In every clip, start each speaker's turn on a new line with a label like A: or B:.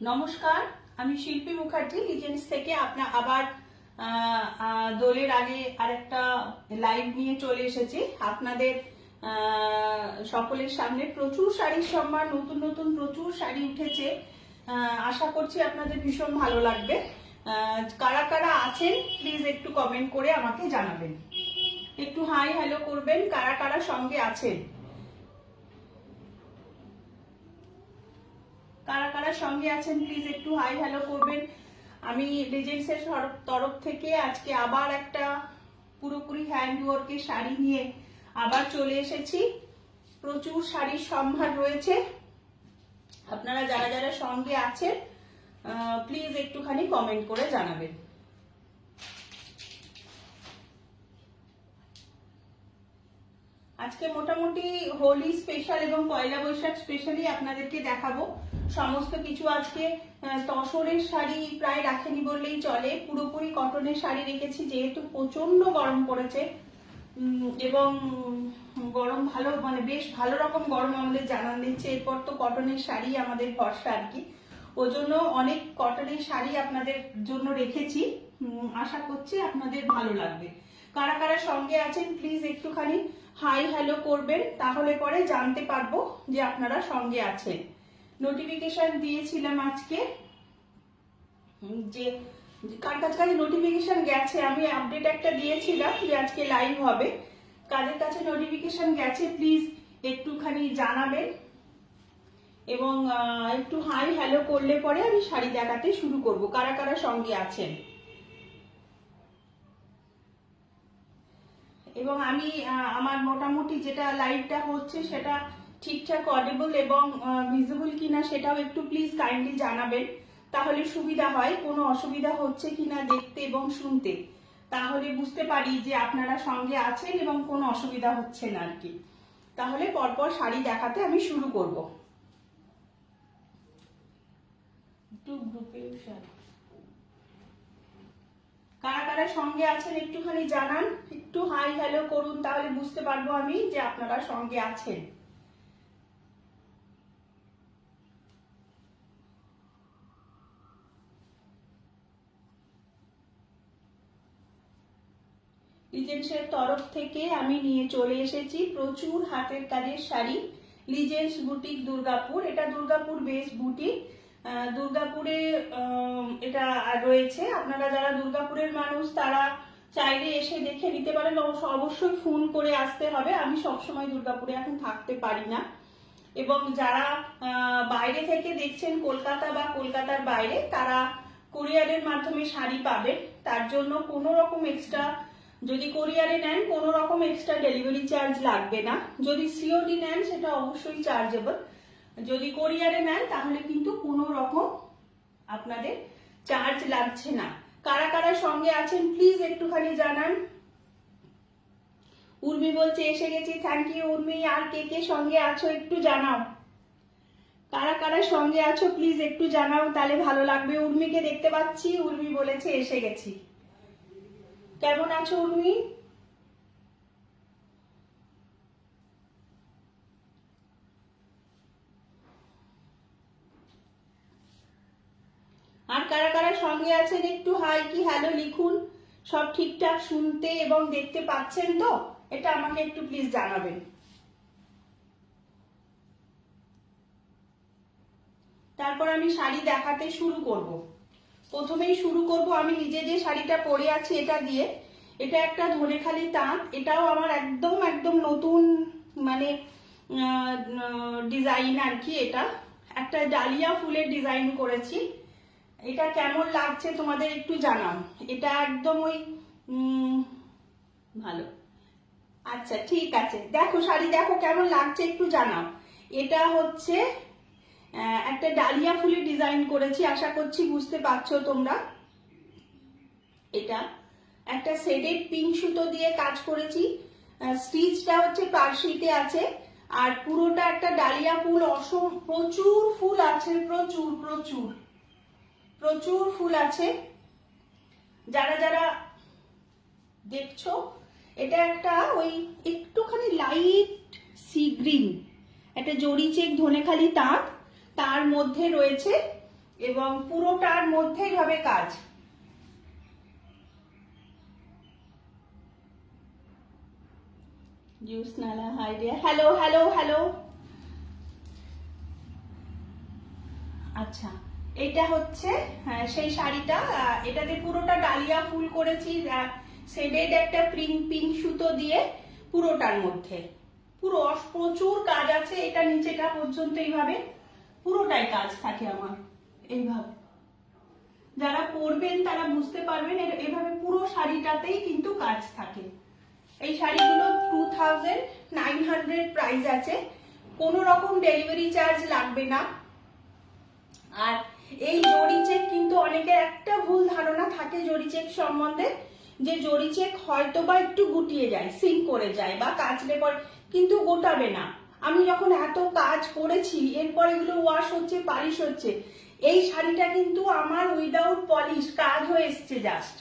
A: নমস্কার, আমি শিল্পী মুখার্জি লিজেন্স থেকে আবার দোলের আগে আরেকটা লাইভ নিয়ে চলে এসেছি আপনাদের সকলের সামনে। প্রচুর শাড়ির সম্ভার, নতুন নতুন প্রচুর শাড়ি উঠেছে। আশা করছি আপনাদের ভীষণ ভালো লাগবে। কারা কারা আছেন প্লিজ একটু কমেন্ট করে আমাকে জানাবেন, একটু হাই হ্যালো করবেন। কারা কারা সঙ্গে আছেন, কারা কারা সঙ্গে আছেন প্লিজ একটু হাই হ্যালো করবেন। আমি লিজেন্সের তরফ থেকে আজকে আবার একটা পুরোপুরি হ্যান্ডওয়ার্কের শাড়ি নিয়ে আবার চলে এসেছি। প্রচুর শাড়ির সম্ভার রয়েছে। আপনারা যারা যারা সঙ্গে আছেন প্লিজ একটুখানি কমেন্ট করে জানাবেন। আজকে মোটামুটি হোলি স্পেশাল এবং পয়লা বৈশাখ স্পেশালি আপনাদেরকে দেখাবো সমস্ত কিছু। আজকে তসরের শাড়ি প্রায় রাখেনি বললেই চলে, পুরোপুরি কটনের শাড়ি রেখেছি যেহেতু প্রচন্ড গরম পড়েছে এবং গরম ভালো মানে বেশ ভালো রকম গরম আমাদের জানান দিচ্ছে। এরপর তো কটনের শাড়ি আমাদের ভরসা আর কি, ওই জন্য অনেক কটনের শাড়ি আপনাদের জন্য রেখেছি। আশা করছি আপনাদের ভালো লাগবে। কারা কারা সঙ্গে আছেন প্লিজ একটুখানি হাই হ্যালো করবেন, তাহলে পরে জানতে পারবো যে আপনারা সঙ্গে আছেন। নোটিফিকেশন দিয়েছিলাম আজকে, যে কার কাছে নোটিফিকেশন গেছে, আমি আপডেট একটা দিয়েছিলাম যে আজকে লাইভ হবে। কাদের কাছে নোটিফিকেশন গেছে প্লিজ একটুখানি জানাবেন এবং একটু হাই হ্যালো করলে পরে আমি শাড়ি দেখাতে শুরু করব। কারা কারা সঙ্গে আছেন এবং আমি আমার মোটামুটি যেটা লাইভটা হচ্ছে সেটা ঠিকঠাক অডিবল এবং ভিজিবল কিনা সেটাও একটু প্লিজ কাইন্ডলি জানাবেন, তাহলে সুবিধা হয়। কোনো অসুবিধা হচ্ছে কিনা দেখতে এবং শুনতে, তাহলে বুঝতে পারি যে আপনারা সঙ্গে আছেন এবং কোনো অসুবিধা হচ্ছে না আর কি। তাহলে পরপর শাড়ি দেখাতে আমি শুরু করব। কারা কারা সঙ্গে আছেন একটুখানি জানান, একটু হাই হ্যালো করুন, তাহলে বুঝতে পারবো আমি যে আপনারা সঙ্গে আছেন। লিজেন্সের তরফ থেকে আমি নিয়ে চলে এসেছি প্রচুর হাতের কাজের শাড়ি। লিজেন্স বুটিক দুর্গাপুর, এটা দুর্গাপুর বেস বুটিক। দুর্গাপুরে এটা রয়েছে। আপনারা যারা দুর্গাপুরের মানুষ তারা চাইলে এসে দেখে নিতে পারেন। অবশ্যই ফোন করে আসতে হবে, আমি সবসময় দুর্গাপুরে এখন থাকতে পারি না। এবং যারা বাইরে থেকে দেখছেন কলকাতা বা কলকাতার বাইরে, তারা কুরিয়ারের মাধ্যমে শাড়ি পাবেন। তার জন্য কোনো রকম এক্সট্রা, যদি কোরিয়ারে নেন কোনো রকম এক্সট্রা ডেলিভারি চার্জ লাগবে না। যদি সিওডি নেন সেটা অবশ্যই চার্জেবল। যদি কোরিয়ারে নেন তাহলে কিন্তু কোনো রকম আপনাদের চার্জ লাগছে না। কারা কারা সঙ্গে আছেন প্লিজ একটুখানি জানান। উর্মি বলছে এসে গেছি, থ্যাংক ইউ উর্মি। আর কে কে সঙ্গে আছো একটু জানাও, কারা কারা সঙ্গে আছো প্লিজ একটু জানাও, তাহলে ভালো লাগবে। উর্মিকে দেখতে পাচ্ছি, উর্মি বলেছে এসে গেছি। কেমন আছো উর্মি? আর কারা কারা সঙ্গে আছেন একটু হাই কি হ্যালো লিখুন। সব ঠিকঠাক শুনতে এবং দেখতে পাচ্ছেন তো, এটা আমাকে একটু প্লিজ জানাবেন। তারপর আমি শাড়ি দেখাতে শুরু করব। প্রথমেই শুরু করব আমি নিজে যে শাড়িটা পরে আছি এটা দিয়ে। এটা একটা ধনেখালি তাঁত, এটাও আমার একদম একদম নতুন মানে ডিজাইন আর কি। এটা একটা ডালিয়া ফুলের ডিজাইন করেছি। এটা কেমন লাগছে তোমাদের একটু জানাও। এটা একদম ওই ভালো, আচ্ছা ঠিক আছে। দেখো শাড়ি দেখো কেমন লাগছে একটু জানাও। এটা হচ্ছে একটা ডালিয়া ফুলের ডিজাইন করেছি, আশা করছি বুঝতে পারছো তোমরা। এটা একটা শেডেড পিঙ্ক সুতো দিয়ে কাজ করেছি। স্টিচটা হচ্ছে পার্সিতে আছে। আর পুরোটা একটা ডালিয়া ফুল, প্রচুর ফুল আছে, প্রচুর প্রচুর প্রচুর ফুল আছে। যারা যারা দেখছো, এটা একটা ওই একটুখানি লাইট সি গ্রিন, একটা জরি চেক ধনেখালি তাঁত, তার মধ্যে রয়েছে এবং পুরোটার মধ্যে হবে কাজ। জ্যোৎস্নালা হাই রে, হ্যালো হ্যালো হ্যালো। আচ্ছা, এটা হচ্ছে সেই শাড়িটা, এটাতে পুরোটা ডালিয়া ফুল করেছি, শেডেড একটা পিঙ্ক সুতো দিয়ে পুরোটার মধ্যে পুরো প্রচুর কাজ আছে। এটা নিচেটা পর্যন্ত এইভাবে পুরোটাই কাজ থাকে আমার। এইভাবে যারা পরবেন তারা বুঝতে পারবেন, এভাবে পুরো শাড়িটাতেই কিন্তু কাজ থাকে। এই শাড়িগুলো 2900 প্রাইস আছে, কোনো রকম ডেলিভারি চার্জ লাগবে না। আর এই জরি চেক কিন্তু অনেকের একটা ভুল ধারণা থাকে জরি চেক সম্বন্ধে, যে জরি চেক হয়তো বা একটু গুটিয়ে যায়, সিঙ্ক করে যায় বা কাচলে পর, কিন্তু গোটাবে না। আমি যখন এত কাজ করেছি, এরপর এগুলো ওয়াশ হচ্ছে, পালিশ হচ্ছে, এই শাড়িটা কিন্তু আমার উইদাউট পলিশ কাজ হয়ে এসছে জাস্ট,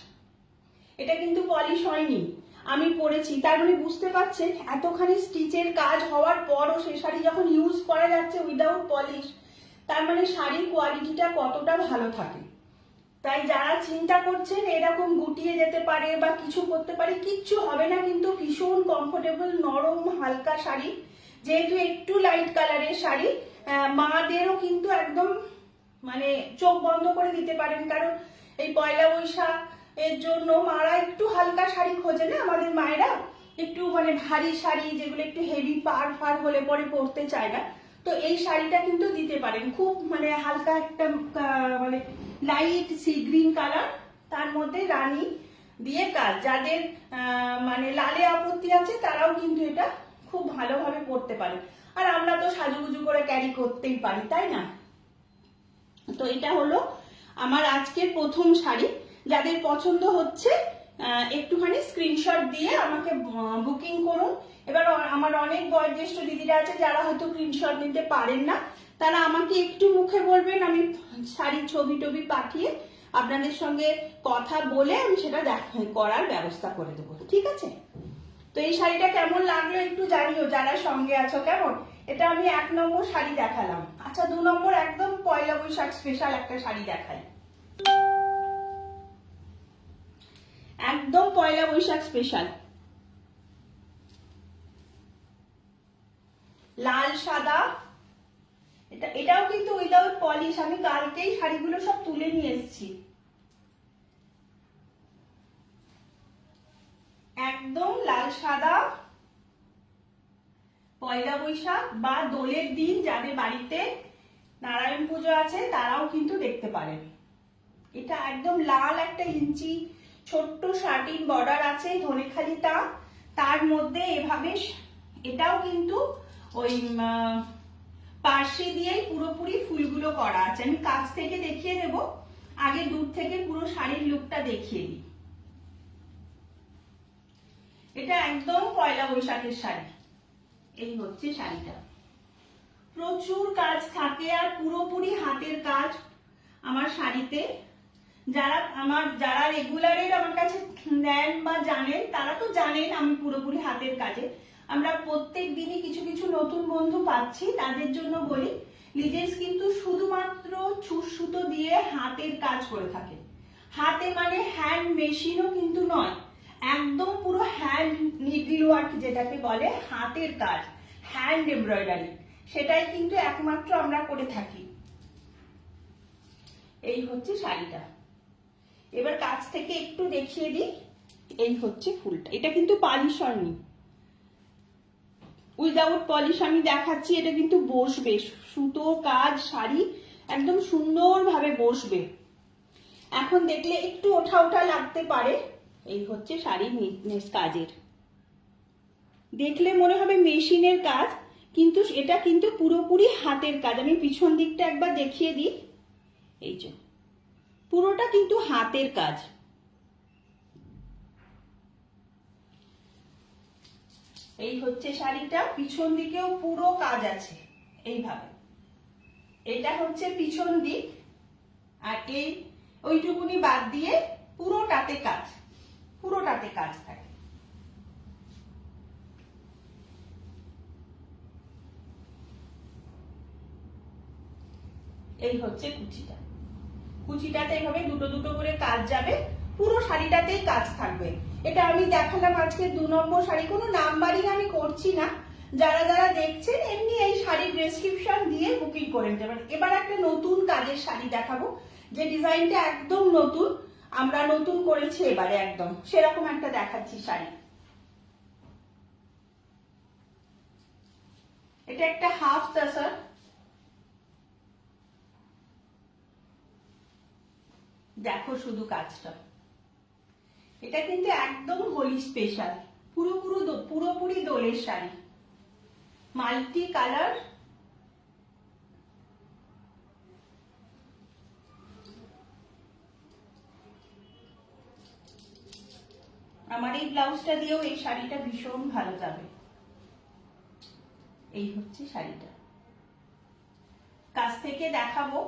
A: এটা কিন্তু পলিশ হয়নি, আমি পরেছি। তার মানে বুঝতে পারছেন এতখানি স্টিচের কাজ হওয়ার পরও সে শাড়ি যখন ইউজ করা যাচ্ছে উইদাউট পলিশ, তার মানে শাড়ির কোয়ালিটিটা কতটা ভালো থাকে। তাই যারা চিন্তা করছেন এরকম গুটিয়ে যেতে পারে বা কিছু করতে পারে, কিচ্ছু হবে না, কিন্তু ভীষণ কমফোর্টেবল নরম হালকা শাড়ি, যেহেতু একটু লাইট কালারের শাড়ি, মাদেরও কিন্তু একদম মানে চোখ বন্ধ করে দিতে পারেন, কারণ এই পয়লা বৈশাখ এর জন্য মারা একটু হালকা শাড়ি খোঁজে না, আমাদের মায়েরা একটু মানে ভারী শাড়ি যেগুলো একটু হেভি পার ফার হলে পরে পরতে চায় না, তো এই শাড়িটা কিন্তু দিতে পারেন। খুব মানে হালকা একটা মানে লাইট সি গ্রিন কালার, তার মধ্যে রানী দিয়ে কাজ, যাদের মানে লালে আপত্তি আছে তারাও কিন্তু এটা খুব ভালোভাবে পরতে পারে। আর আমরা তো সাজুগুজু করে ক্যারি করতেই পারি, তাই না? তো এটা হলো আমার আজকের প্রথম শাড়ি। যাদের পছন্দ হচ্ছে একটুখানি স্ক্রিনশট দিয়ে আমাকে বুকিং করুন। এবার আমার অনেক বয়োজ্যেষ্ঠ দিদিরা আছে যারা হয়তো স্ক্রিনশট নিতে পারেন না, তারা আমাকে একটু মুখে বলবেন, আমি শাড়ির ছবি টবি পাঠিয়ে আপনাদের সঙ্গে কথা বলে আমি সেটা করার ব্যবস্থা করে দেবো, ঠিক আছে? তো এই শাড়িটা কেমন লাগলো একটু জানিও যারা সঙ্গে আছো। কেমন, এটা আমি 1 নম্বর শাড়ি দেখালাম। আচ্ছা, 2 নম্বর একদম পয়লা বৈশাখ স্পেশাল একটা শাড়ি দেখাই, একদম পয়লা বৈশাখ স্পেশাল লাল সাদা। এটাও কিন্তু উইদাউট পলিশ, আমি কালকেই শাড়িগুলো সব তুলে নিয়ে এসেছি। একদম লাল সাদা, পয়লা বৈশাখ বা দোলের দিন যাদের বাড়িতে নারায়ণ পুজো আছে তারাও কিন্তু দেখতে পারেন। এটা একদম লাল একটা ইঞ্চি ছোট্ট শার্টিন বর্ডার আছে ধনেখালিটা, তার মধ্যে এভাবে এটাও কিন্তু ওই পার্শে দিয়েই পুরোপুরি ফুলগুলো করা আছে। আমি কাছ থেকে দেখিয়ে দেব, আগে দূর থেকে পুরো শাড়ির লুকটা দেখিয়ে দিই। এটা একদম পয়লা বৈশাখের শাড়ি। এই হচ্ছে শাড়িটা, প্রচুর কাজ থাকে আর পুরোপুরি হাতের কাজ আমার শাড়িতে। যারা রেগুলারের আমার কাছে নেন বা জানেন তারা তো জানেন আমি পুরোপুরি হাতের কাজে। আমরা প্রত্যেক দিনই কিছু কিছু নতুন বন্ধু পাচ্ছি, তাদের জন্য বলি লিজেন্স কিন্তু শুধুমাত্র সুতো দিয়ে হাতের কাজ করে থাকে। হাতে মানে হ্যান্ড মেশিনও কিন্তু নয়, একদম পুরো হ্যান্ড নিডল ওয়ার্ক যেটাকে বলে, হাতের কাজ, হ্যান্ড এমব্রয়ডারি, সেটাই কিন্তু একমাত্র আমরা করে থাকি। এই হচ্ছে শাড়িটা, এবার কাছ থেকে একটু দেখিয়ে দিই। এই হচ্ছে ফুলটা, এটা কিন্তু পালিশ হয়নি, উইদাউট পলিশ আমি দেখাচ্ছি। এটা কিন্তু বসবে, সুতো কাজ শাড়ি একদম সুন্দরভাবে বসবে। এখন দেখলে একটু ওঠা ওঠা লাগতে পারে। এই হচ্ছে শাড়ির নিটনেস কাজের, দেখলে মনে হবে মেশিনের কাজ, কিন্তু এটা কিন্তু পুরোপুরি হাতের কাজ। আমি পিছন দিকটা একবার দেখিয়ে দিই, এই যে পুরোটা কিন্তু হাতের কাজ। এই হচ্ছে শাড়িটা, পিছন দিকেও পুরো কাজ আছে এইভাবে। এটা হচ্ছে পিছন দিক, আর এই ওইটুকুনি বাদ দিয়ে পুরোটাতে কাজ, পুরোটাতে কাজ থাকে। এই হচ্ছে কুচিটা। কুচিটাতে এইভাবে দুটো দুটো করে কাজ যাবে, পুরো শাড়িটাতেই কাজ থাকবে। এটা আমি দেখালাম আজকে 2 নম্বর শাড়ি, কোনো নাম্বারিং আমি করছি না, যারা যারা দেখছেন এমনি এই শাড়ির ডেসক্রিপশন দিয়ে বুকিং করে নিতে পারেন। এবার একটা নতুন কাজের শাড়ি দেখাবো, যে ডিজাইনটা একদম নতুন, আমরা নতুন করেছি এবারে, একদম সেরকম একটা দেখাচ্ছি শাড়ি। এটা একটা হাফ তাসার, দেখো শুধু কাজটা, এটা কিন্তু একদম হোলি স্পেশাল, পুরোপুরি দোলের শাড়ি, মাল্টি কালার। আমার এই ব্লাউজটা দিয়েও এই শাড়িটা ভীষণ ভালো যাবে। এই হচ্ছে শাড়িটা, কাছ থেকে দেখাবো।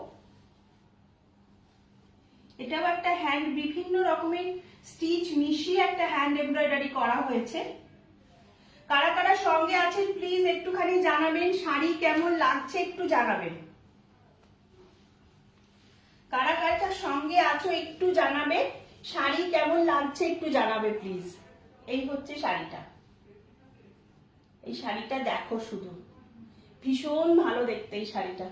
A: এটাও একটা হ্যান্ড, বিভিন্ন রকমের স্টিচ মিশিয়ে একটা হ্যান্ড এমব্রয়ডারি করা হয়েছে। কারা কারা সঙ্গে আছেন প্লিজ একটুখানি জানাবেন, শাড়ি কেমন লাগছে একটু জানাবেন। কারা কারা সঙ্গে আছো একটু জানাবে, শাড়ি কেমন লাগছে একটু জানাবে প্লিজ। এই হচ্ছে শাড়িটা, এই শাড়িটা দেখো শুধু, ভীষণ ভালো দেখতে এই শাড়িটা।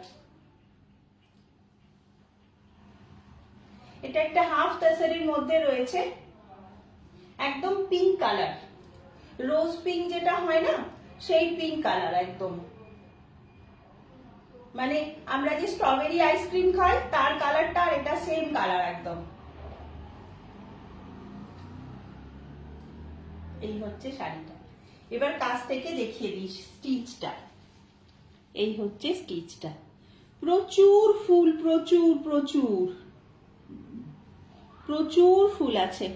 A: এটা একটা হাফ তাসারির মধ্যে রয়েছে, একদম পিঙ্ক কালার, রোজ পিঙ্ক যেটা হয় না সেই পিঙ্ক কালার, একদম মানে আমরা যে স্ট্রবেরি আইসক্রিম খাই তার কালারটা আর এটা সেম কালার একদম। এই হচ্ছে শাড়িটা। এবার কাছ থেকে দেখিয়ে দিই স্টিচটা। এই হচ্ছে স্টিচটা, প্রচুর ফুল, প্রচুর প্রচুর প্রচুর ফুল আছে।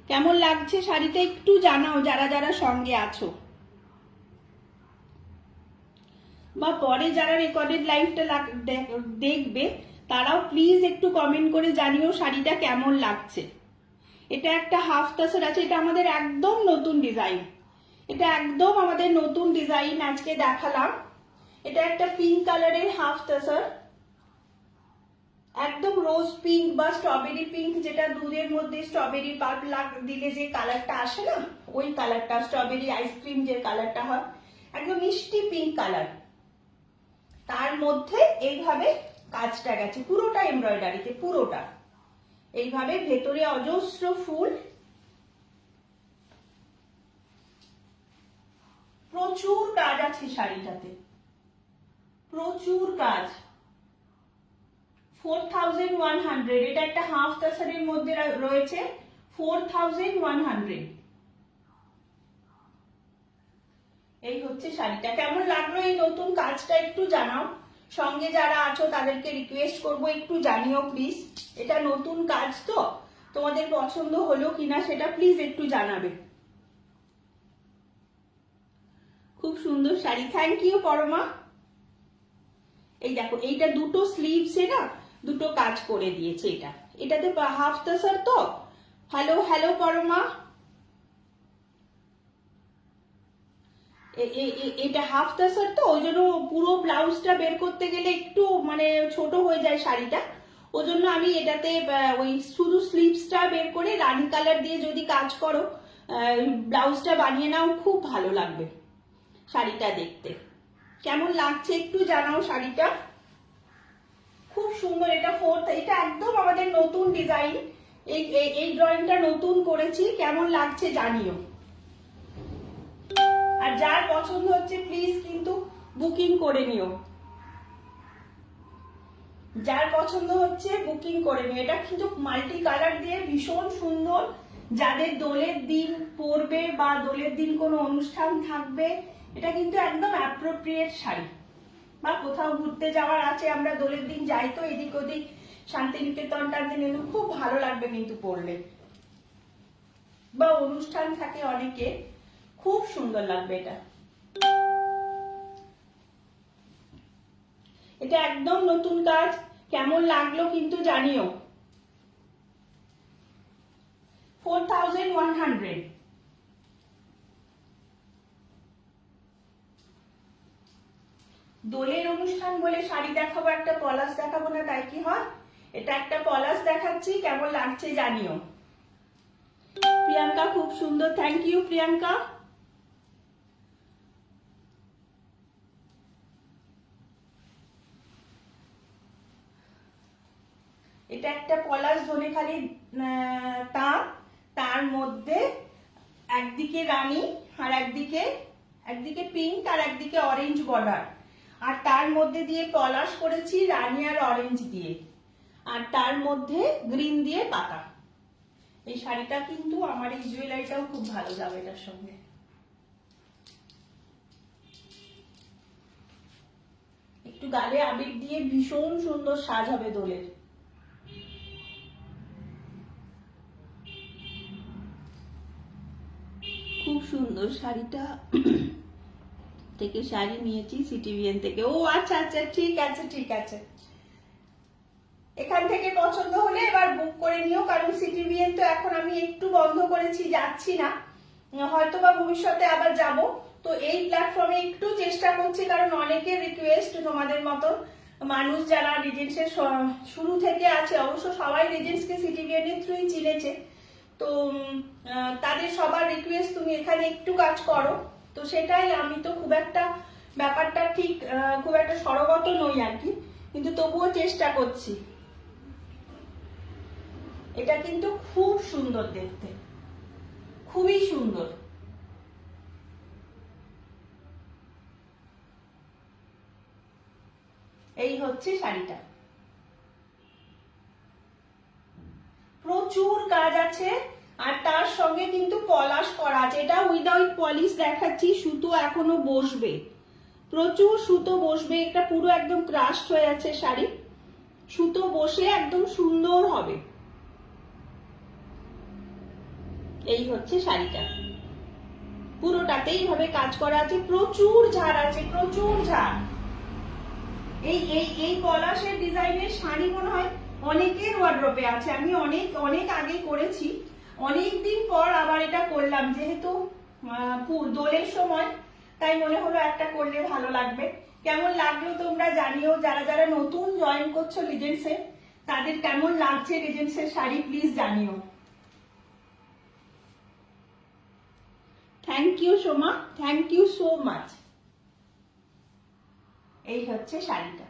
A: কেমন লাগছে শাড়িটা একটু জানাও যারা যারা সঙ্গে আছো, বা পরে যারা রেকর্ডেড লাইভটা দেখবে তারাও প্লিজ একটু কমেন্ট করে জানিও শাড়িটা কেমন লাগছে। এটা একটা হাফ তাসার আছে, এটা আমাদের একদম নতুন ডিজাইন, এটা একদম আমাদের নতুন ডিজাইন আজকে দেখালাম। এটা একটা পিঙ্ক কালারের হাফ তাসার, একদম রোজ পিঙ্ক বা স্ট্রবেরি পিঙ্ক, যেটা দুধের মধ্যে স্ট্রবেরি পাল্প দিলে যে কালারটা আসে না ওই কালারটা, স্ট্রবেরি আইসক্রিম যে কালারটা হয়, একদম মিষ্টি পিঙ্ক কালার, তার মধ্যে এইভাবে কাজটা গেছে পুরোটা এমব্রয়ডারিতে, পুরোটা এইভাবে ভেতরে অজস্র ফুল, প্রচুর কাজ আছে শাড়িটাতে, প্রচুর কাজ। 4100, এটা একটা হাফ তাসারের মধ্যে রয়েছে 4100। এই হচ্ছে শাড়িটা। কেমন লাগলো এই নতুন কাজটা একটু জানাও, সঙ্গে যারা আছো তাদেরকে রিকোয়েস্ট করবো একটু জানিও প্লিজ। এটা নতুন কাজ তো, তোমাদের পছন্দ হলো কিনা সেটা প্লিজ একটু জানাবে। খুব সুন্দর শাড়ি, থ্যাংক ইউ পরমা। এই দেখো এইটা দুটো স্লিভসে না দুটো কাজ করে দিয়েছে, এটাতে হাফ তাসার তো। হ্যালো হ্যালো পরমা, এটা হাফ তাসার তো ওই জন্য পুরো ব্লাউজটা বের করতে গেলে একটু মানে ছোট হয়ে যায় শাড়িটা, ওই জন্য আমি এটাতে ওই শুধু স্লিভসটা বের করে রানি কালার দিয়ে যদি কাজ করো, ব্লাউজটা বানিয়ে নাও, খুব ভালো লাগবে শাড়িটা দেখতে। কেমন লাগছে একটু জানাও শাড়িটা, খুব সুন্দর। এটা এটা একদম আমাদের নতুন ডিজাইন, এই ড্রয়িংটা নতুন করেছি, কেমন লাগছে জানিও। আর যার পছন্দ হচ্ছে প্লিজ কিন্তু বুকিং করে নিও, যার পছন্দ হচ্ছে বুকিং করে নিও। এটা কিন্তু মাল্টি কালার দিয়ে ভীষণ সুন্দর, যাদের দোলের দিন পরবে বা দোলের দিন কোনো অনুষ্ঠান থাকবে, এটা কিন্তু একদম অ্যাপ্রোপ্রিয়েট শাড়ি। বা কোথাও ঘুরতে যাওয়ার আছে, আমরা দোলের দিন যাই তো এদিক ওদিক, শান্তিনিকেতন টান্তিনিকেতন, খুব ভালো লাগবে কিন্তু পরলে, বা অনুষ্ঠান থাকে অনেকে, খুব সুন্দর লাগবে এটা। এটা একদম নতুন কাজ, কেমন লাগলো কিন্তু জানিও। 4100। দোলের অনুষ্ঠান বলে শাড়ি দেখাবো, একটা পলাশ দেখাবো না তাই কি হয়? এটা একটা পলাশ দেখাচ্ছি, কেমন লাগছে জানিও। প্রিয়াঙ্কা খুব সুন্দর, থ্যাংক ইউ প্রিয়াঙ্কা। এটা একটা পলাশ ধনেখালি তার মধ্যে একদিকে রানী আর একদিকে পিঙ্ক আর একদিকে অরেঞ্জ বর্ডার, আর তার মধ্যে দিয়ে পলাশ করেছি রানী আর অরেঞ্জ দিয়ে, আর তার মধ্যে গ্রিন দিয়ে পাতা। এই শাড়িটা কিন্তু আমার এই জুয়েলারিটাও খুব ভালো যাবে এটার সঙ্গে। একটু গালে আবির দিয়ে ভীষণ সুন্দর সাজ হবে দোলের। খুব সুন্দর শাড়িটা থেকে শাড়ি নিয়েছি সিটিভিএন থেকে। ও আচ্ছা আচ্ছা, ঠিক আছে ঠিক আছে, এখান থেকে পছন্দ হলে এবার বুক করে নিও, কারণ সিটিভিএন তো এখন আমি একটু বন্ধ করেছি, যাচ্ছি না, হয়তো বা ভবিষ্যতে আবার যাব। তো এই প্ল্যাটফর্মে একটু চেষ্টা করছি, কারণ অনেকের রিকোয়েস্ট, তোমাদের মতন মানুষ যারা রিজেন্সের শুরু থেকে আছে, অবশ্য সবাই রিজেন্সকে সিটিভিএন এর থ্রুই চিনেছে, তো তাদের সবার রিকোয়েস্ট তুমি এখানে একটু কাজ করো, তো সেটাই। আমি তো খুব একটা ব্যাপারটা ঠিক খুব একটা সরগত নই আর কি, কিন্তু তবুও চেষ্টা করছি। এটা কিন্তু খুব সুন্দর দেখতে, খুবই সুন্দর। এই হচ্ছে শাড়িটা, প্রচুর কাজ আছে, আর তার সঙ্গে কিন্তু পলাশ করা আছে। এটা উইদাউট পলিশ দেখাচ্ছি, সুতো এখনো বসবে, প্রচুর সুতো বসবে। এটা পুরো একদম ক্রাশড হয়ে আছে শাড়ি, সুতো বসে একদম সুন্দর হবে। এই হচ্ছে শাড়িটা, পুরোটাতেই এইভাবে কাজ করা আছে, প্রচুর ঝাড় আছে, প্রচুর ঝাড়। এই এই এই পলাশের ডিজাইনের শাড়ি মনে হয় অনেকের ওয়ার্ড্রপে আছে। আমি অনেক অনেক আগে করেছি, অনেকদিন পর আবার এটা করলাম, যেহেতু দোলের সময়, তাই মনে হলো একটা করলে ভালো লাগবে। কেমন লাগলো তোমরা জানিও, যারা যারা নতুন জয়েন করছো রিজেন্সে, তাদের কেমন লাগছে রিজেন্সের শাড়ি প্লিজ জানিও। Thank you Soma, thank you so much. এই হচ্ছে শাড়িটা,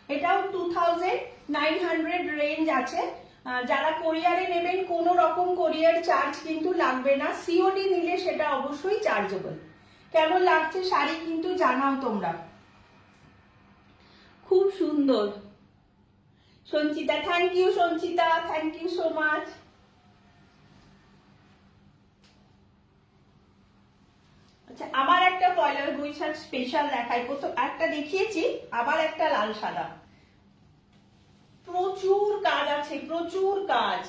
A: এটাও 2900 রেঞ্জ আছে। যারা কোরিয়ারে নেবেন কোনো রকম কোরিয়ার চার্জ কিন্তু লাগবে না, সিওডি নিলে সেটা অবশ্যই চার্জেবল। কেমন লাগছে শাড়ি কিন্তু জানাও তোমরা। খুব সুন্দর Sanchita, thank you Sanchita, thank you so much. আচ্ছা, আবার একটা পয়লা বৈশাখ স্পেশাল দেখাই, প্রথম একটা দেখিয়েছি, আবার একটা লাল সাদা, প্রচুর কাজ আছে, প্রচুর কাজ।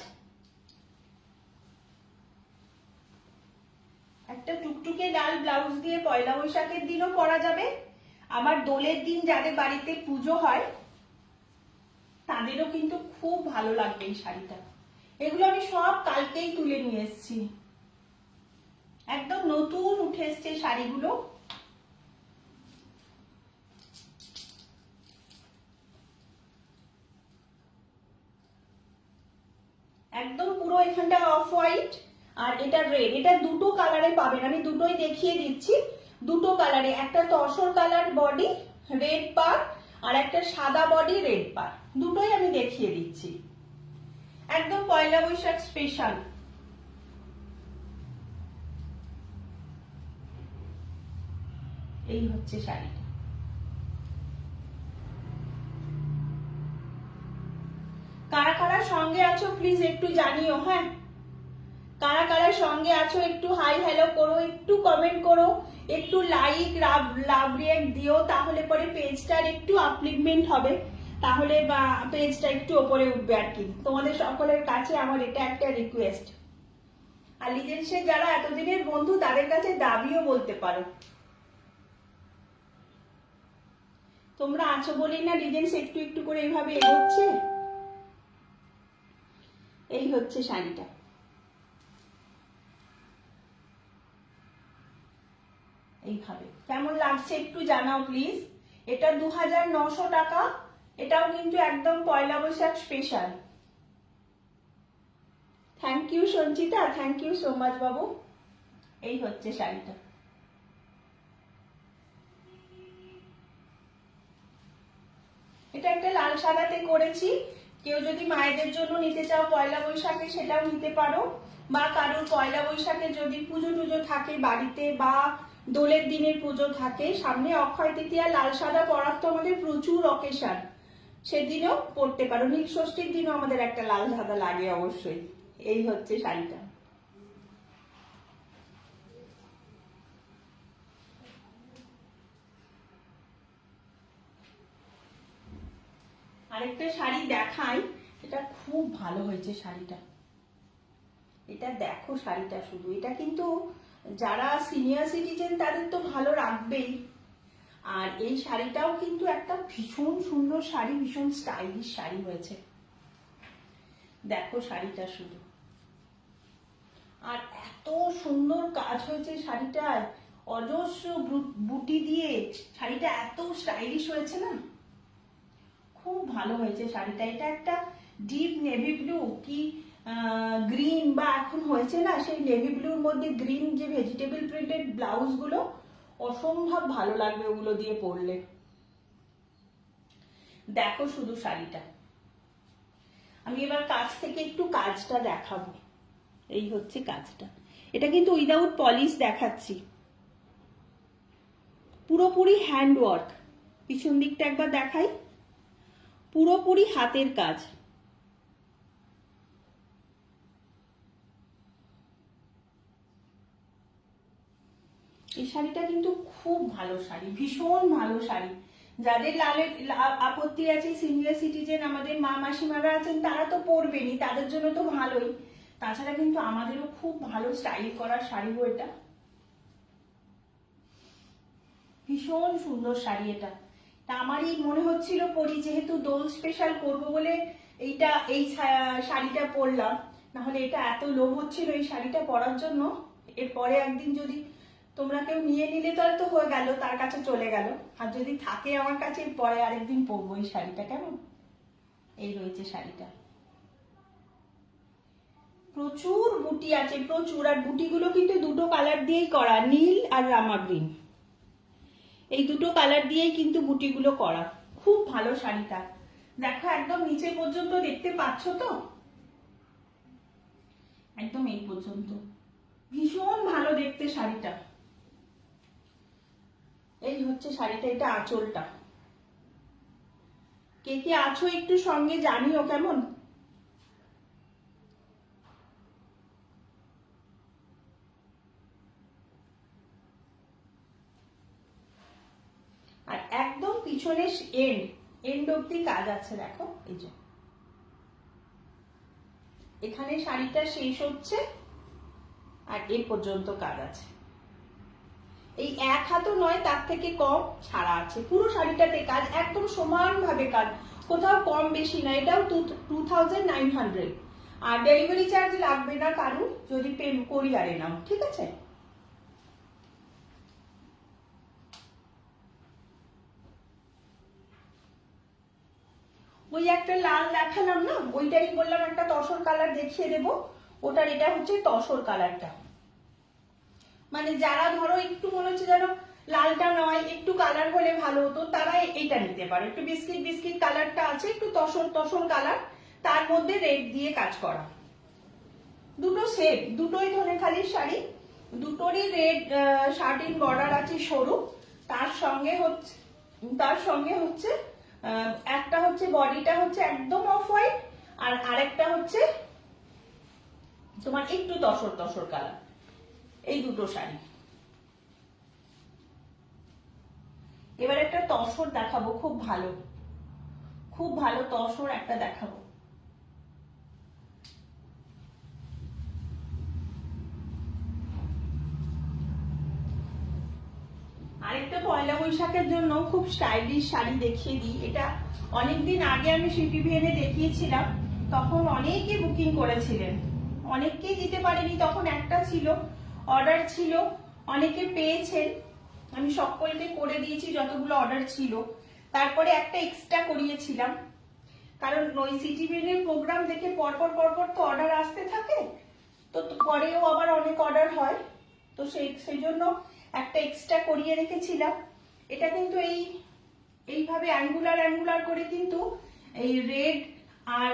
A: একটা টুকটুকে লাল ব্লাউজ দিয়ে পয়লা বৈশাখের দিনও পরা যাবে, আবার দোলের দিন যাদের বাড়িতে পুজো হয় তাদেরও কিন্তু খুব ভালো লাগবে এই শাড়িটা। এগুলো আমি সব কালকেই তুলে নিয়ে এসেছি, একদম নতুন উঠে এসছে শাড়িগুলো। একদম পুরো এখানটা অফ হোয়াইট, আর এটা রেড, এটা দুটো কালারে পাবেন, আমি দুটোই দেখিয়ে দিচ্ছি। দুটো কালারে, একটা তসর কালার বডি রেড পার, আর একটা সাদা বডি রেড পার, দুটোই আমি দেখিয়ে দিচ্ছি, একদম পয়লা বৈশাখ স্পেশাল। এই হচ্ছে শাড়িটা। কারা কারা সঙ্গে আছো প্লিজ একটু জানিও, হ্যাঁ কারা কারা সঙ্গে আছো একটু হাই হ্যালো করো, একটু কমেন্ট করো, একটু লাইক লাভ রিয়েক্ট দিও, তাহলে পরে পেজটার একটু আপলিফমেন্ট হবে, তাহলে পেজটা একটু ওপরে উঠবে আর কি। তোমাদের সকলের কাছে আমার এটা একটা রিকোয়েস্ট। আর লিজেন্সের যারা এতদিনের বন্ধু তাদের কাছে দাবিও বলতে পারো, তোমরা আছো বলেই না লিজেন্স একটু একটু করে এইভাবে এগোচ্ছে। এই হচ্ছে শাড়িটা, কেমন লাগছে একটু জানাও প্লিজ। এটা 2900 টাকা। এটাও কিন্তু একদম Poila Boishakh special. Thank you Sanchita, thank you so much বাবু। এই হচ্ছে শাড়িটা। এটা একটা লাল সাদাতে করেছি। কেউ যদি মায়েদের জন্য নিতে চাও পয়লা বৈশাখে সেটাও নিতে পারো, বা কারোর পয়লা বৈশাখে যদি পুজো টুজো থাকে বাড়িতে, বা দোলের দিনের পুজো থাকে, সামনে অক্ষয় তৃতীয়া, লাল সাদা পরার তো আমাদের প্রচুর অকেশন, সেদিনও পরতে পারো। নীল ষষ্ঠীর দিনও আমাদের একটা লাল সাদা লাগে অবশ্যই। এই হচ্ছে শাড়িটা। আরেকটা শাড়ি দেখাই, এটা খুব ভালো হয়েছে শাড়িটা। এটা দেখো শাড়িটা শুধু, এটা কিন্তু যারা সিনিয়র সিটিজেন তাদের তো ভালো রাখবেই। আর এই শাড়িটাও কিন্তু একটা ভীষণ সুন্দর শাড়ি, ভীষণ স্টাইলিশ শাড়ি হয়েছে। দেখো শাড়িটা শুধু, আর এত সুন্দর কাজ হয়েছে শাড়িটায়, অজস্র বুটি দিয়ে শাড়িটা এত স্টাইলিশ হয়েছে না, খুব ভালো হয়েছে শাড়িটা। এটা একটা ডিপ নেভি ব্লু কি গ্রিন, বা এখন হয়েছে না সেই নেভি ব্লুর মধ্যে গ্রিন যে ভেজিটেবল প্রিন্টেড ব্লাউজ গুলো, অসম্ভব ভালো লাগবে ওগুলো দিয়ে পরলে। দেখো শুধু শাড়িটা। আমি এবার কাছ থেকে একটু কাজটা দেখাবো। এই হচ্ছে কাজটা। এটা কিন্তু উইদাউট পলিশ দেখাচ্ছি, পুরোপুরি হ্যান্ড ওয়ার্ক। পিছন দিকটা একবার দেখাই, পুরোপুরি হাতের কাজ। এই শাড়িটা কিন্তু খুব ভালো শাড়ি, ভীষণ ভালো শাড়ি। যাদের লালের আপত্তি আছে, সিনিয়র সিটিজেন আমাদের মা মাসিমারা আছেন, তারা তো পরবেনই, তাদের জন্য তো ভালোই। তাছাড়া কিন্তু আমাদেরও খুব ভালো স্টাইল করার শাড়ি গো এটা। ভীষণ সুন্দর শাড়ি এটা। তা আমারই মনে হচ্ছিল পরি, যেহেতু দোল স্পেশাল করবো বলে এই শাড়িটা পরলাম, নাহলে এটা এত লোভ হচ্ছিল এই শাড়িটা পরার জন্য। এরপরে একদিন যদি তোমরা কেউ নিয়ে নিলে তাহলে তো হয়ে গেল, তার কাছে চলে গেল। আর যদি থাকে আমার কাছে, পরে আরেকদিন পরবো এই শাড়িটা। কেমন এই রয়েছে শাড়িটা, প্রচুর বুটি আছে, প্রচুর। আর বুটিগুলো কিন্তু দুটো কালার দিয়েই করা, নীল আর রামা গ্রিন, এই দুটো কালার দিয়েই কিন্তু বুটিগুলো করা। খুব ভালো শাড়িটা। দেখো একদম নিচে পর্যন্ত দেখতে পাচ্ছ তো, একদম এই পর্যন্ত, ভীষণ ভালো দেখতে শাড়িটা। এই হচ্ছে শাড়িটা, এটা আঁচলটা। কে কে আছো একটু সঙ্গে জানিও কেমন। আর একদম পিছনে এন্ড অব্দি কাজ আছে, দেখো এই যে এখানে শাড়িটা শেষ হচ্ছে, আর এই পর্যন্ত কাজ আছে। এই এক হাতও নয়, তার থেকে কম ছাড়া আছে। পুরো শাড়িটাতে কাজ, একদম সমান ভাবে কাজ, কোথাও কম বেশি না। এটাও 2900। আর ডেলিভারি চার্জ লাগবে না কারণ, যদি কোরিয়ারে নাও, ঠিক আছে। ওই একটা লাল দেখালাম না, ওইটাই বললাম একটা তসর কালার দেখিয়ে দেবো। ওটার এটা হচ্ছে তসর কালারটা। মানে যারা ধরো একটু মনে হচ্ছে যেন লালটা নয়, একটু কালার হলে ভালো হতো, তারা এইটা নিতে পারে। একটু বিস্কিট বিস্কিট কালারটা আছে, একটু তসর তসর কালার, তার মধ্যে রেড দিয়ে কাজ করা। দুটো সেট, দুটোই ধনেখালির শাড়ি, দুটোরই রেড শার্টিন বর্ডার আছে সরু। তার সঙ্গে হচ্ছে একটা হচ্ছে বডিটা হচ্ছে একদম অফ হোয়াইট, আর আরেকটা হচ্ছে তোমার একটু তসর তসর কালার। এই দুটো শাড়ি। এবার একটা তসর দেখাবো, খুব ভালো তসর একটা দেখাবো। আরেকটা পয়লা বৈশাখের জন্য খুব স্টাইলিশ শাড়ি দেখিয়ে দিই। এটা অনেকদিন আগে আমি সিটিভিএনে দেখিয়েছিলাম, তখন অনেকে বুকিং করেছিলেন, অনেককেই দিতে পারিনি, তখন একটা ছিল, অর্ডার ছিল, অনেকে পেয়েছেন। আমি সকলকে করে দিয়েছি যতগুলো অর্ডার ছিল। তারপরে একটা এক্সট্রা করিয়েছিলাম, কারণ ওই সিটিভির প্রোগ্রাম দেখে পরপর পরপর তো অর্ডার আসতে থাকে, তো পরেও আবার অনেক অর্ডার হয়, তো সেই জন্য একটা এক্সট্রা করিয়ে রেখেছিলাম। এটা কিন্তু এইভাবে অ্যাঙ্গুলার করে কিন্তু এই রেড আর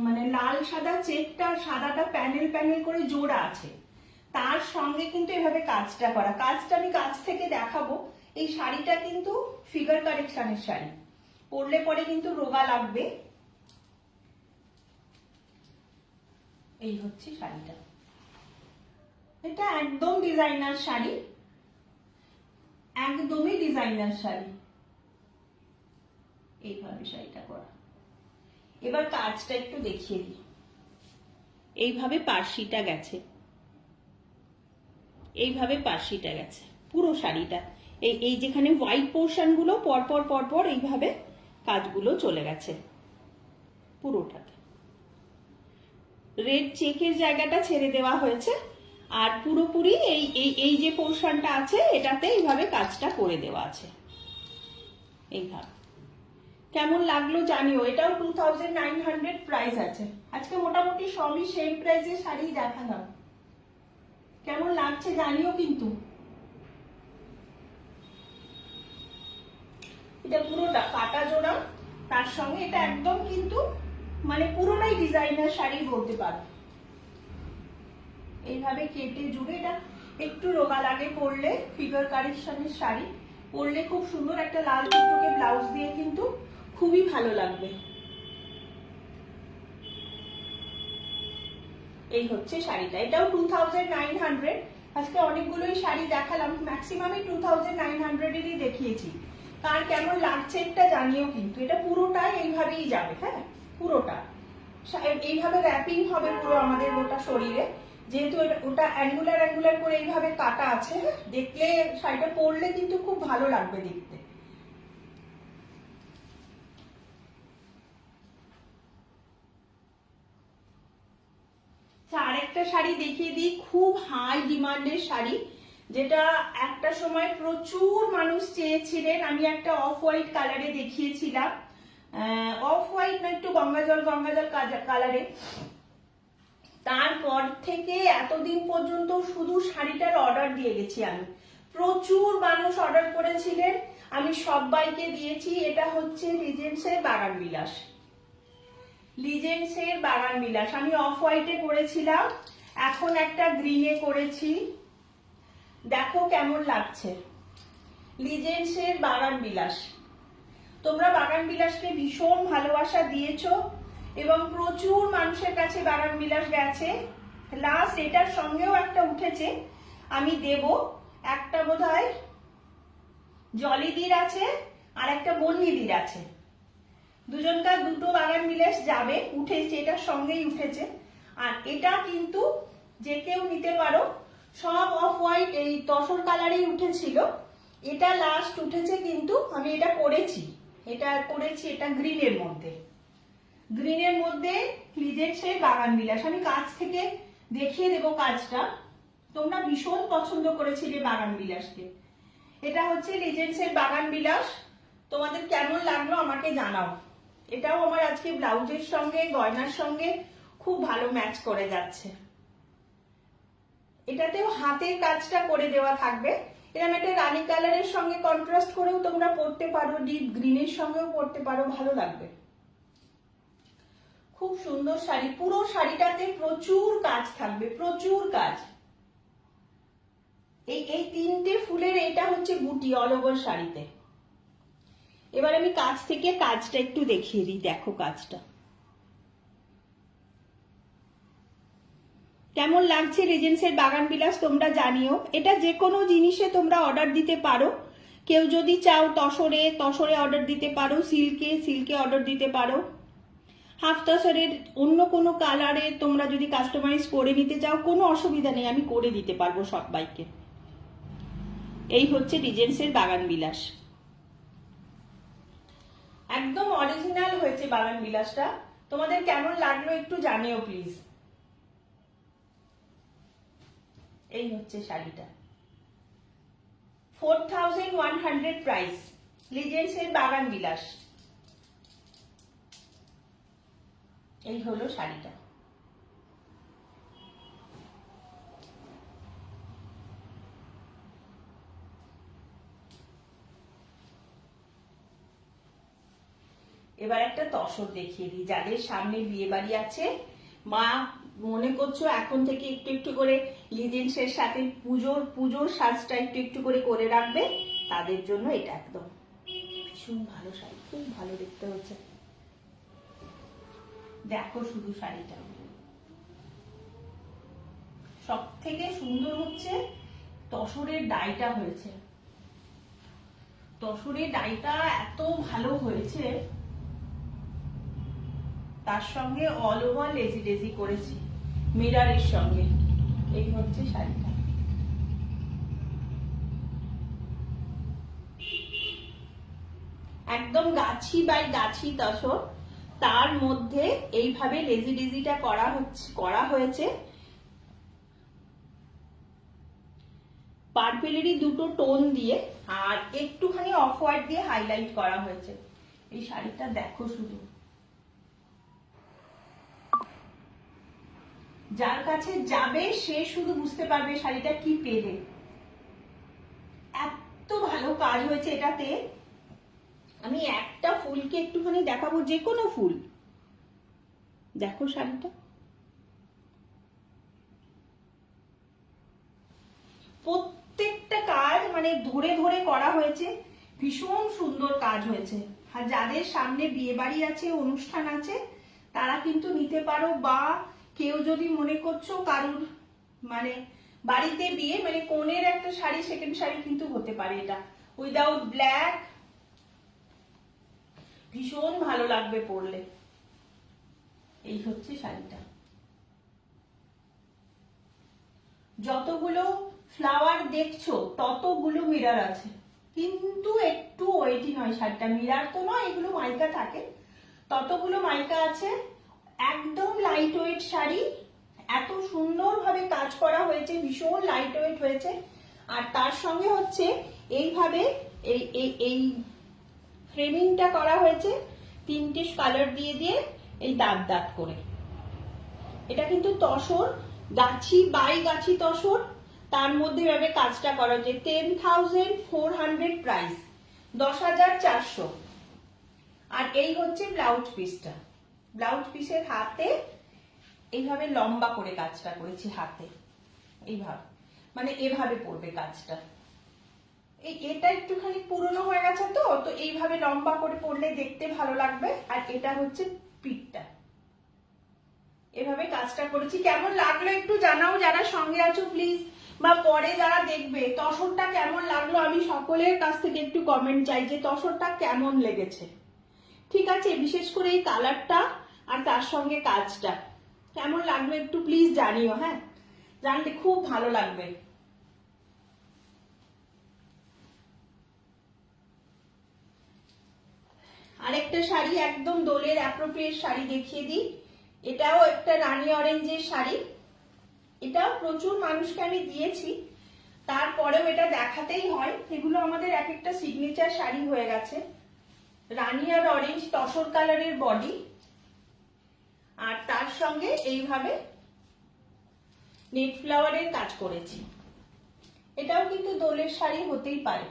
A: মানে লাল সাদা চেকটা, সাদাটা প্যানেল করে জোড়া আছে, তার সঙ্গে কিন্তু এভাবে কাজটা করা। কাজটা আমি কাছ থেকে দেখাবো। এই শাড়িটা কিন্তু ফিগার কারেকশনের শাড়ি, পরলে পরে কিন্তু রোগা লাগবে। এই হচ্ছে শাড়িটা, এটা একদম ডিজাইনার শাড়ি, একদমই ডিজাইনার শাড়ি। এইভাবে শাড়িটা করা। এবার কাজটা একটু দেখিয়ে দিই। এইভাবে পার্সিটা গেছে, এইভাবে পার্সিটা গেছে পুরো শাড়িটা। এই যেখানে হোয়াইট পোর্শন গুলো পরপর এইভাবে কাজগুলো চলে গেছে পুরোটাতে। রেড চেকের জায়গাটা ছেড়ে দেওয়া হয়েছে, আর পুরোপুরি এই যে পোর্শনটা আছে এটাতে এইভাবে কাজটা করে দেওয়া আছে। এইভাবে কেমন লাগলো জানিও। এটাও 2900 প্রাইস আছে। আজকে মোটামুটি সবই সেম প্রাইসে শাড়ি দেখালাম, কেমন লাগছে জানিও কিন্তু। এটা পুরোটা কাটা জোড়া, তার সঙ্গে এটা একদম কিন্তু মানে পুরোটাই ডিজাইনার শাড়ি বলতে পারো। এইভাবে কেটে জুড়ে, এটা একটু রোগা লাগে পরলে, ফিগার কারেকশনের শাড়ি পরলে খুব সুন্দর। একটা লাল টুকটুকে ব্লাউজ দিয়ে কিন্তু খুবই ভালো লাগবে। এই হচ্ছে শাড়িটা, এটাও 2900। আজকে অনেকগুলোই শাড়ি দেখালাম, ম্যাক্সিমামই 2900-এরই দেখিয়েছি। কার কেমন লাগছে একটা জানিও কিন্তু। এটা পুরোটাই এইভাবেই যাবে, হ্যাঁ পুরোটা এইভাবে র্যাপিং হবে পুরো আমাদের গোটা শরীরে, যেহেতু ওটা অ্যাঙ্গুলার করে এইভাবে কাটা আছে। দেখলে শাড়িটা পরলে কিন্তু খুব ভালো লাগবে দেখতে। আরেকটা শাড়ি দেখিয়ে দিই, খুব হাই ডিমান্ডের শাড়ি, যেটা একটা সময় প্রচুর মানুষ চেয়েছিলেন। আমি একটা অফ হোয়াইট কালারে দেখিয়েছিলাম, অফ হোয়াইট না একটু গঙ্গাজল কালারে। তারপর থেকে এতদিন পর্যন্ত শুধু শাড়িটার অর্ডার দিয়ে গেছি আমি, প্রচুর মানুষ অর্ডার করেছিলেন, আমি সবাইকে দিয়েছি। এটা হচ্ছে লিজেন্সের বাগান বিলাস। লিজেন্সের বাগান বিলাস আমি অফ হোয়াইটে করেছিলাম, এখন একটা গ্রিনে করেছি, দেখো কেমন লাগছে। লিজেন্সের বাগান বিলাস, তোমরা বাগান বিলাসকে ভীষণ ভালোবাসা দিয়েছো এবং প্রচুর মানুষের কাছে বাগান বিলাস গেছে। লাস্ট এটার সঙ্গেও একটা উঠেছে, আমি দেব। একটা বোধহয় জলিদির আছে আর একটা বন্যিদির আছে, দুজনকার দুটো বাগান বিলাস যাবে, উঠেছে, এটার সঙ্গেই উঠেছে। আর এটা কিন্তু যে কেউ নিতে পারো, সব অফ হোয়াইট এই তসর কালারেই উঠেছিল, এটা লাস্ট উঠেছে। কিন্তু আমি এটা করেছি, এটা গ্রিনের মধ্যে, লিজেন্সের বাগান বিলাস। আমি কাছ থেকে দেখিয়ে দেবো কাজটা, তোমরা ভীষণ পছন্দ করেছিলে বাগান বিলাসকে। এটা হচ্ছে লিজেন্সের বাগান বিলাস, তোমাদের কেমন লাগলো আমাকে জানাও। এটাও আমার আজকে ব্লাউজের সঙ্গে গয়নার সঙ্গে খুব ভালো ম্যাচ করে যাচ্ছে। এটাতেও হাতের কাজটা করে দেওয়া থাকবে। এরকম একটা রানী কালারের সঙ্গে কন্ট্রাস্ট করেও তোমরা পরতে পারো, ডিপ গ্রিনের সঙ্গেও পরতে পারো, ভালো লাগবে। খুব সুন্দর শাড়ি, পুরো শাড়িটাতে প্রচুর কাজ থাকবে, প্রচুর কাজ। এই তিনটে ফুলের এটা হচ্ছে বুটি অল ওভার শাড়িতে। এবার আমি কাছ থেকে কাজটা একটু দেখিয়ে দিই, দেখো কাজটা কেমন লাগছে। লিজেন্সের বাগান বিলাস তোমরা জানিও। এটা যে কোনো জিনিসে তোমরা অর্ডার দিতে পারো, কেউ যদি চাও তসরে অর্ডার দিতে পারো, সিল্কে অর্ডার দিতে পারো, হাফ তসরের অন্য কোনো কালারে তোমরা যদি কাস্টমাইজ করে নিতে চাও কোনো অসুবিধা নেই, আমি করে দিতে পারবো সবাইকে। এই হচ্ছে লিজেন্সের বাগান বিলাস, একদম অরিজিনাল হয়েছে বাগান বিলাসটা। তোমাদের কেমন লাগলো একটু জানিও প্লিজ। এই হচ্ছে শাড়িটা। 4100 প্রাইস, লিজেন্সের বাগান বিলাস। এই হলো শাড়িটা। এবার একটা তসর দেখিয়ে দিই, যাদের সামনে বিয়ে বাড়ি আছে, মা মনে করছো এখন থেকে একটু একটু করে লিজেন্সের সাথে পুজোর সাজটা একটু একটু করে রাখবে, তাদের জন্য এটা একদম ভীষণ ভালো শাড়ি, খুব ভালো দেখতে হচ্ছে। দেখো শুধু শাড়িটা, সব থেকে সুন্দর হচ্ছে তসরের ডাইটা হয়েছে, তসরের ডাইটা এত ভালো হয়েছে, তার সঙ্গে অল ওভার লেজি লেজি করেছি মিরারের সঙ্গে। এই হচ্ছে শাড়িটা। একদম গাছি বাই গাছি তসর, তার মধ্যে এইভাবে লেজি লেজিটা করা হয়েছে। পার্পেলেরই দুটো টোন দিয়ে আর একটুখানি অফ হোয়াইট দিয়ে হাইলাইট করা হয়েছে। এই শাড়িটা দেখো শুধু, যার কাছে যাবে সে শুধু বুঝতে পারবে শাড়িটা কি পেলে। এত ভালো কাজ হয়েছে এটাতে। আমি একটা ফুলকে একটুখানি দেখাবো, যে কোনো ফুল। দেখো শাড়িটা, প্রত্যেকটা কাজ মানে ধরে ধরে করা হয়েছে, ভীষণ সুন্দর কাজ হয়েছে। আর যাদের সামনে বিয়ে বাড়ি আছে, অনুষ্ঠান আছে, তারা কিন্তু নিতে পারো। বা কেউ যদি মনে করছো কারুর মানে বাড়িতে বিয়ে, মানে কোণের একটা শাড়ি, সেকেন্ড শাড়ি কিন্তু হতে পারে এটা, উইদাউট ব্ল্যাক, ভীষণ ভালো লাগবে পরলে। এই হচ্ছে শাড়িটা। যতগুলো ফ্লাওয়ার দেখছো ততগুলো মিরার আছে, কিন্তু একটু ওয়েটি নয় শাড়িটা, মিরার তো নয়, এগুলো মাইকা থাকে, ততগুলো মাইকা আছে। একদম লাইট ওয়েট শাড়ি, এত সুন্দরভাবে কাজ করা হয়েছে, ভীষণ লাইট ওয়েট হয়েছে। আর তার সঙ্গে হচ্ছে এইভাবে এই ফ্রেমিংটা করা হয়েছে তিনটে কালার দিয়ে দিয়ে, এই দাঁত দাঁত করে। এটা কিন্তু তসর, গাছি বাই গাছি তসর, তার মধ্যে এভাবে কাজটা করা হয়েছে। 10,400 প্রাইস, 10,400। আর এই হচ্ছে ব্লাউজ পিসটা। ব্লাউজ পিসের হাতে এইভাবে লম্বা করে কাজটা করেছি, হাতে এইভাবে, মানে এভাবে পড়বে কাজটা। এটা একটুখানি পুরনো হয়ে গেছে তো এইভাবে লম্বা করে পড়লে দেখতে ভালো লাগবে। আর এটা হচ্ছে পিঠটা, এভাবে কাজটা করেছি। কেমন লাগলো একটু জানাও, যারা সঙ্গে আছো প্লিজ, বা পরে যারা দেখবে তসরটা কেমন লাগলো। আমি সকলের কাছ থেকে একটু কমেন্ট চাই যে তসরটা কেমন লেগেছে। ঠিক আছে, বিশেষ করে এই কালারটা আর তার সঙ্গে কাজটা কেমন লাগলো একটু প্লিজ জানিও। হ্যাঁ, জানলে খুব ভালো লাগবে। আরেকটা শাড়ি, একদম দোলের অ্যাপ্রোপ্রিয়েট শাড়ি দেখিয়ে দিই। এটাও একটা রানী অরেঞ্জের শাড়ি, এটাও প্রচুর মানুষকে আমি দিয়েছি, তারপরেও এটা দেখাতেই হয়। এগুলো আমাদের এক একটা সিগনেচার শাড়ি হয়ে গেছে। রানী আর অরেঞ্জ তসর কালারের বডি, আর তার সঙ্গে এইভাবে নেট ফ্লাওয়ারের কাজ করেছি। এটাও কিন্তু দোলের শাড়ি হতেই পারে।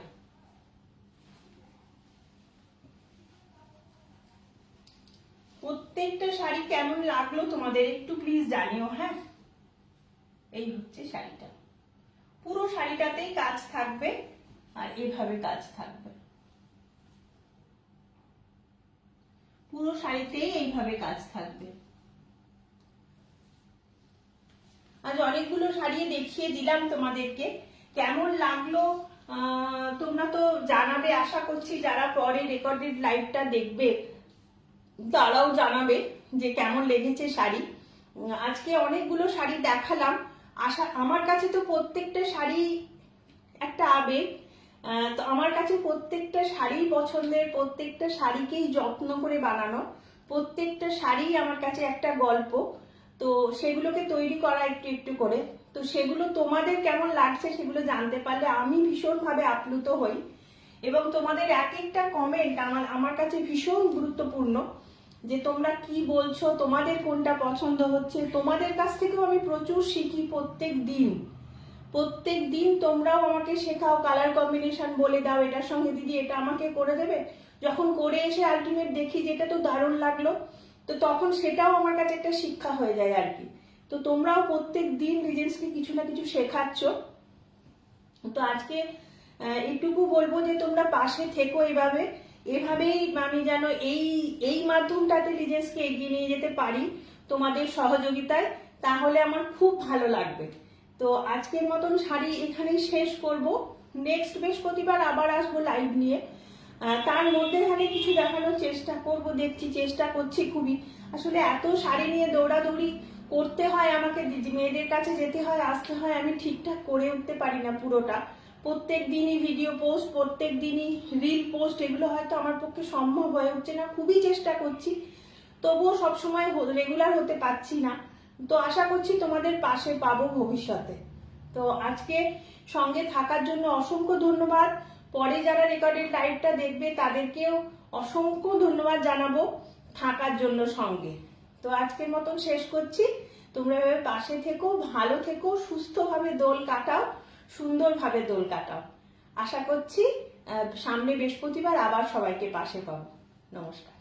A: প্রত্যেকটা শাড়ি কেমন লাগলো তোমাদের একটু প্লিজ জানিও। হ্যাঁ, এই হচ্ছে শাড়িটা, পুরো শাড়িটাতেই কাজ থাকবে আর এভাবে কাজ থাকবে, পুরো শাড়িতেই এইভাবে কাজ থাকবে। আজ অনেকগুলো শাড়ি দেখিয়ে দিলাম তোমাদেরকে, কেমন লাগলো তোমরা তো জানাবে আশা করছি। যারা পরে রেকর্ডেড লাইভটা দেখবে তারাও জানাবে যে কেমন লেগেছে শাড়ি। আজকে অনেকগুলো শাড়ি দেখালাম, আমার কাছে তো প্রত্যেকটা শাড়ি একটা আবেগ। তো আমার কাছে প্রত্যেকটা শাড়ি পছন্দের, প্রত্যেকটা শাড়িকেই যত্ন করে বানানো, প্রত্যেকটা শাড়ি আমার কাছে একটা গল্প। তো সেগুলোকে তৈরি করা একটু একটু করে। তো তো সেগুলো তোমাদের কেমন লাগছে সেগুলো জানতে পারলে আমি ভীষণভাবে আপ্লুত হই। এবং তোমাদের এক একটা কমেন্ট আমার কাছে ভীষণ গুরুত্বপূর্ণ, যে তোমরা কি বলছো, তোমাদের কোনটা পছন্দ হচ্ছে। তোমাদের কাছ থেকেও আমি প্রচুর শিখি প্রত্যেক দিন তোমরাও আমাকে শেখাও, কালার কম্বিনেশন বলে দাও, এটার সঙ্গে দিদি এটা আমাকে করে দেবে। যখন করে এসে আলটিমেট দেখি যে এটা তো দারুণ লাগলো, তো তখন সেটাও আমার কাছে একটা শিক্ষা হয়ে যায় আর কি। তো তোমরাও প্রত্যেক দিন রিজেন্সকে কিছু না কিছু শেখাচ্ছ। তো আজকে এইটুকু বলবো যে তোমরা পাশে থেকো এভাবেই আমি যেন এই মাধ্যমটাতে রিজেন্সকে এগিয়ে নিয়ে যেতে পারি তোমাদের সহযোগিতায়, তাহলে আমার খুব ভালো লাগবে। তো আজকের মতন শাড়ি এখানেই শেষ করব। নেক্সট বৃহস্পতিবার আবার আসবো লাইভ নিয়ে। তার মধ্যে কিছু দেখানোর চেষ্টা করব, চেষ্টা করছি খুবই। আসলে এত শাড়ি নিয়ে দৌড়াদৌড়ি করতে হয় আমাকে, মেয়েদের কাছে যেতে হয়, আসতে হয়, আমি ঠিকঠাক করে উঠতে পারি না পুরোটা। প্রত্যেক দিনই ভিডিও পোস্ট, প্রত্যেক দিনই রিল পোস্ট, এগুলো হয়তো আমার পক্ষে সম্ভব হয়ে উঠছে না। খুবই চেষ্টা করছি, তবুও সবসময় রেগুলার হতে পারছি না। তো আশা করছি তোমাদের পাশে পাবো ভবিষ্যতে। তো আজকে সঙ্গে থাকার জন্য অসংখ্য ধন্যবাদ। পরে যারা রেকর্ডেড লাইভটা দেখবে তাদেরকেও অসংখ্য ধন্যবাদ জানাবো থাকার জন্য সঙ্গে। তো আজকের মতন শেষ করছি। তোমরা এভাবে পাশে থেকো, ভালো থেকো, সুস্থভাবে দোল কাটাও, সুন্দরভাবে দোল কাটাও। আশা করছি সামনে বৃহস্পতিবার আবার সবাইকে পাশে পাবো। নমস্কার।